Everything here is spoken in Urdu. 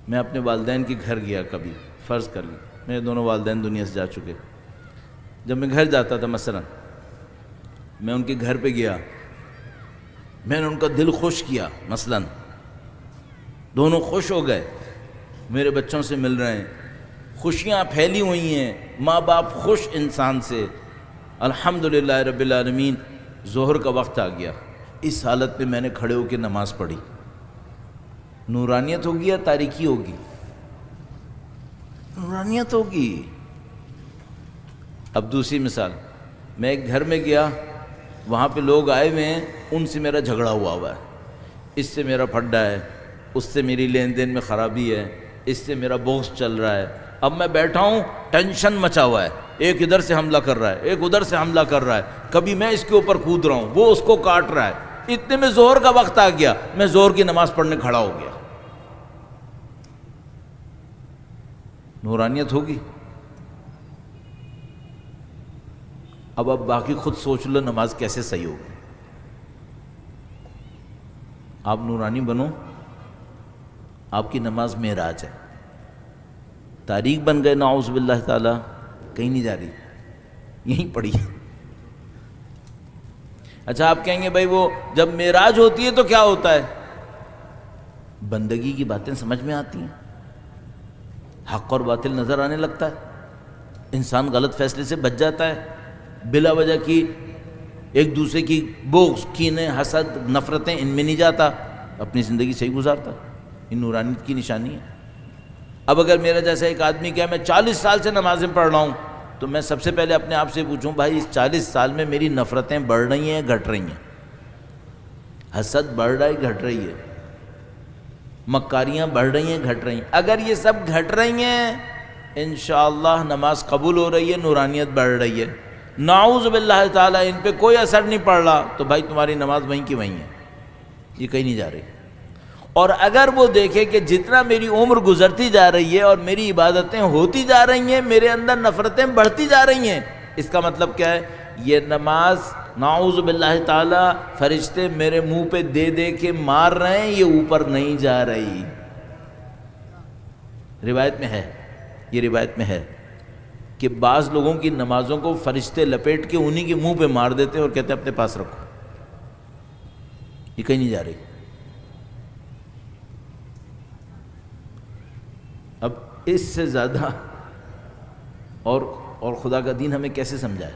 میں اپنے والدین کے گھر گیا کبھی، فرض کر لیں میرے دونوں والدین دنیا سے جا چکے، جب میں گھر جاتا تھا مثلا میں ان کے گھر پہ گیا، میں نے ان کا دل خوش کیا، مثلا دونوں خوش ہو گئے، میرے بچوں سے مل رہے ہیں، خوشیاں پھیلی ہوئی ہیں، ماں باپ خوش انسان سے، الحمدللہ رب العالمین۔ ظہر کا وقت آ گیا، اس حالت میں نے کھڑے ہو کے نماز پڑھی، نورانیت ہوگی یا تاریکی ہوگی؟ نورانیت ہوگی۔ اب دوسری مثال، میں ایک گھر میں گیا، وہاں پہ لوگ آئے ہوئے ہیں، ان سے میرا جھگڑا ہوا ہے، اس سے میرا پھڈا ہے، اس سے میری لین دین میں خرابی ہے، اس سے میرا بغض چل رہا ہے۔ اب میں بیٹھا ہوں، ٹینشن مچا ہوا ہے، ایک ادھر سے حملہ کر رہا ہے، ایک ادھر سے حملہ کر رہا ہے، کبھی میں اس کے اوپر کود رہا ہوں، وہ اس کو کاٹ رہا ہے۔ اتنے میں ظہر کا وقت آ گیا، میں ظہر کی نماز پڑھنے کھڑا ہو گیا۔ نورانیت ہوگی؟ اب باقی خود سوچ لو نماز کیسے صحیح ہوگی۔ آپ نورانی بنو، آپ کی نماز معراج ہے۔ تاریخ بن گئے نعوذ باللہ تعالی، کہیں نہیں جا رہی، یہیں پڑھی۔ اچھا آپ کہیں گے بھائی وہ جب معراج ہوتی ہے تو کیا ہوتا ہے؟ بندگی کی باتیں سمجھ میں آتی ہیں، حق اور باطل نظر آنے لگتا ہے، انسان غلط فیصلے سے بچ جاتا ہے، بلا وجہ کی ایک دوسرے کی بغض، کینے، حسد، نفرتیں ان میں نہیں جاتا، اپنی زندگی صحیح گزارتا۔ یہ نورانیت کی نشانی ہے۔ اب اگر میرا جیسا ایک آدمی کہا میں 40 سال سے نمازیں پڑھ رہا ہوں، تو میں سب سے پہلے اپنے آپ سے پوچھوں بھائی اس 40 سال میں میری نفرتیں بڑھ رہی ہیں گھٹ رہی ہیں؟ حسد بڑھ رہا ہے گھٹ رہی ہے؟ مکاریاں بڑھ رہی ہیں گھٹ رہی ہیں؟ اگر یہ سب گھٹ رہی ہیں انشاءاللہ نماز قبول ہو رہی ہے، نورانیت بڑھ رہی ہے۔ نعوذ باللہ تعالی ان پہ کوئی اثر نہیں پڑ رہا، تو بھائی تمہاری نماز وہیں کی وہیں ہے، یہ کہیں نہیں جا رہی۔ اور اگر وہ دیکھے کہ جتنا میری عمر گزرتی جا رہی ہے اور میری عبادتیں ہوتی جا رہی ہیں، میرے اندر نفرتیں بڑھتی جا رہی ہیں، اس کا مطلب کیا ہے؟ یہ نماز نعوذ باللہ تعالی فرشتے میرے منہ پہ دے دے کے مار رہے ہیں، یہ اوپر نہیں جا رہی۔ روایت میں ہے، یہ روایت میں ہے کہ بعض لوگوں کی نمازوں کو فرشتے لپیٹ کے انہی کے منہ پہ مار دیتے ہیں اور کہتے ہیں اپنے پاس رکھو، یہ کہیں نہیں جا رہی۔ اب اس سے زیادہ اور خدا کا دین ہمیں کیسے سمجھائے؟